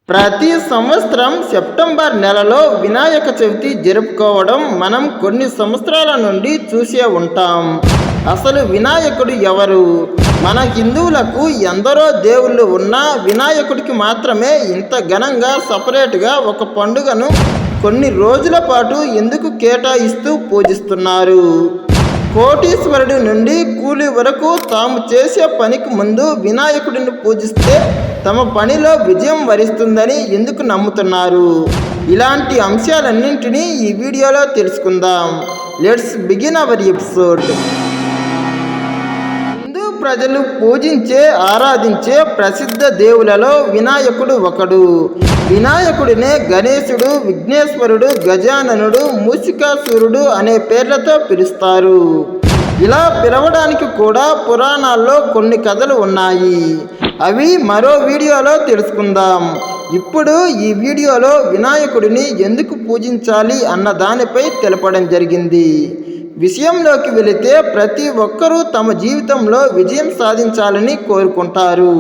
ప్రతి సంవత్సరం సెప్టెంబర్ నెలలో వినాయక చవితి జరుపుకోవడం మనం కొన్ని సంవత్సరాల నుండి చూసే ఉంటాం. అసలు వినాయకుడు ఎవరు? మన హిందువులకు ఎందరో దేవుళ్ళు ఉన్నా వినాయకుడికి మాత్రమే ఇంత ఘనంగా సపరేట్గా ఒక పండుగను కొన్ని రోజుల పాటు ఎందుకు కేటాయిస్తూ పూజిస్తున్నారు? కోటీశ్వరుడి నుండి కూలి వరకు తాము చేసే పనికి ముందు వినాయకుడిని పూజిస్తే తమ పనిలో విజయం వరిస్తుందని ఎందుకు నమ్ముతున్నారు? ఇలాంటి అంశాలన్నింటినీ ఈ వీడియోలో తెలుసుకుందాం. Let's begin our episode. Hindu ప్రజలు పూజించే ఆరాధించే ప్రసిద్ధ దేవులలో వినాయకుడు ఒకడు. వినాయకుడినే గణేశుడు, విఘ్నేశ్వరుడు, గజాననుడు, మూషికాసురుడు అనే పేర్లతో పిలుస్తారు. ఇలా పిలవడానికి కూడా పురాణాల్లో కొన్ని కథలు ఉన్నాయి. అవి మరో వీడియోలో తెలుసుకుందాం. ఇప్పుడు ఈ వీడియోలో వినాయకుడిని ఎందుకు పూజించాలి అన్న దానిపై తెలపడం జరిగింది. విషయంలోకి వెళితే ప్రతి ఒక్కరూ తమ జీవితంలో విజయం సాధించాలని కోరుకుంటారు.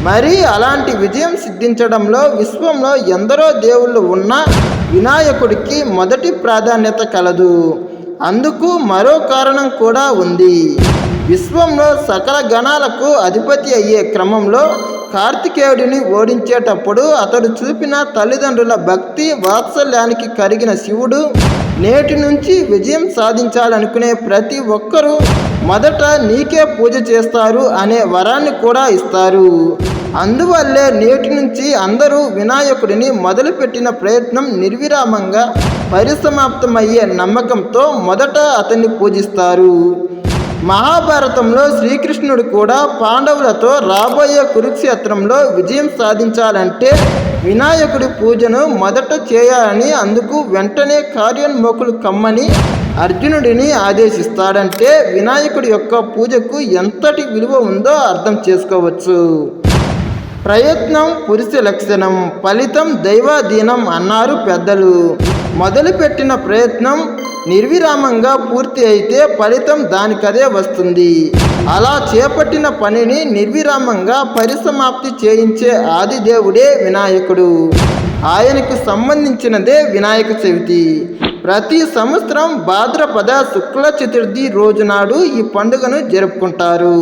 మరి అలాంటి విజయం సిద్ధించడంలో విశ్వంలో ఎందరో దేవుళ్ళు ఉన్నా వినాయకుడికి మొదటి ప్రాధాన్యత కలదు. అందుకు మరో కారణం కూడా ఉంది. విశ్వంలో సకల గణాలకు అధిపతి అయ్యే క్రమంలో కార్తికేయుడిని ఓడించేటప్పుడు అతడు చూపిన తల్లిదండ్రుల భక్తి వాత్సల్యానికి కరిగిన శివుడు నేటి నుంచి విజయం సాధించాలనుకునే ప్రతి ఒక్కరూ మొదట నీకే పూజ చేస్తారు అనే వరాన్ని కూడా ఇస్తారు. అందువల్లే నేటి నుంచి అందరూ వినాయకుడిని మొదలుపెట్టిన ప్రయత్నం నిర్విరామంగా పరిసమాప్తమయ్యే నమ్మకంతో మొదట అతన్ని పూజిస్తారు. మహాభారతంలో శ్రీకృష్ణుడు కూడా పాండవులతో రాబోయే కురుక్షేత్రంలో విజయం సాధించాలంటే వినాయకుడి పూజను మొదట చేయాలని, అందుకు వెంటనే కార్యోన్ముఖులు కమ్మని అర్జునుడిని ఆదేశిస్తాడంటే వినాయకుడి యొక్క పూజకు ఎంతటి విలువ ఉందో అర్థం చేసుకోవచ్చు. ప్రయత్నం పురుష లక్షణం, ఫలితం దైవాధీనం అన్నారు పెద్దలు. మొదలుపెట్టిన ప్రయత్నం నిర్విరామంగా పూర్తి అయితే ఫలితం దానికదే వస్తుంది. అలా చేపట్టిన పనిని నిర్విరామంగా పరిసమాప్తి చేయించే ఆదిదేవుడే వినాయకుడు. ఆయనకు సంబంధించినదే వినాయక చవితి. ప్రతి సంవత్సరం భాద్రపద శుక్ల చతుర్థి రోజునాడు ఈ పండుగను జరుపుకుంటారు.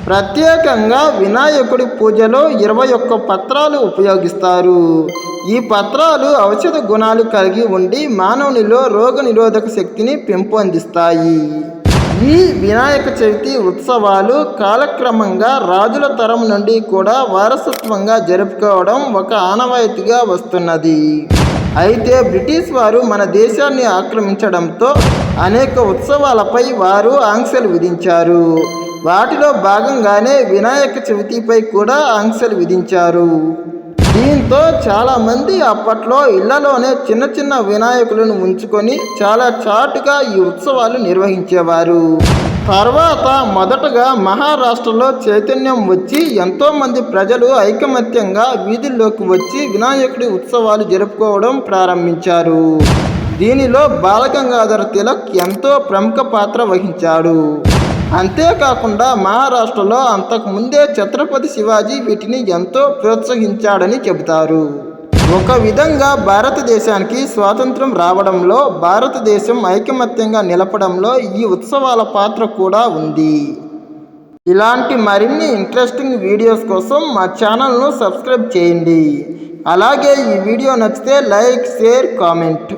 ప్రత్యేకంగా వినాయకుడి పూజలో 21 పత్రాలు ఉపయోగిస్తారు. ఈ పత్రాలు ఔషధ గుణాలు కలిగి ఉండి మానవునిలో రోగనిరోధక శక్తిని పెంపొందిస్తాయి. ఈ వినాయక చవితి ఉత్సవాలు కాలక్రమంగా రాజుల తరం నుండి కూడా వారసత్వంగా జరుపుకోవడం ఒక ఆనవాయితీగా వస్తున్నది. అయితే బ్రిటిష్ వారు మన దేశాన్ని ఆక్రమించడంతో అనేక ఉత్సవాలపై వారు ఆంక్షలు విధించారు. వాటిలో భాగంగానే వినాయక చవితిపై కూడా ఆంక్షలు విధించారు. దీంతో చాలామంది అప్పట్లో ఇళ్లలోనే చిన్న చిన్న వినాయకులను ఉంచుకొని చాలా చాటుగా ఈ ఉత్సవాలు నిర్వహించేవారు. తర్వాత మొదటగా మహారాష్ట్రలో చైతన్యం వచ్చి ఎంతోమంది ప్రజలు ఐకమత్యంగా వీధుల్లోకి వచ్చి వినాయకుడి ఉత్సవాలు జరుపుకోవడం ప్రారంభించారు. దీనిలో బాలగంగాధర తిలక్ ఎంతో ప్రముఖ పాత్ర వహించాడు. అంతేకాకుండా మహారాష్ట్రలో అంతకుముందే ఛత్రపతి శివాజీ వీటిని ఎంతో ప్రోత్సహించాడని చెబుతారు. ఒక విధంగా భారతదేశానికి స్వాతంత్రం రావడంలో, భారతదేశం ఐకమత్యంగా నిలపడంలో ఈ ఉత్సవాల పాత్ర కూడా ఉంది. ఇలాంటి మరిన్ని ఇంట్రెస్టింగ్ వీడియోస్ కోసం మా ఛానల్ను సబ్స్క్రైబ్ చేయండి. అలాగే ఈ వీడియో నచ్చితే లైక్, షేర్, కామెంట్.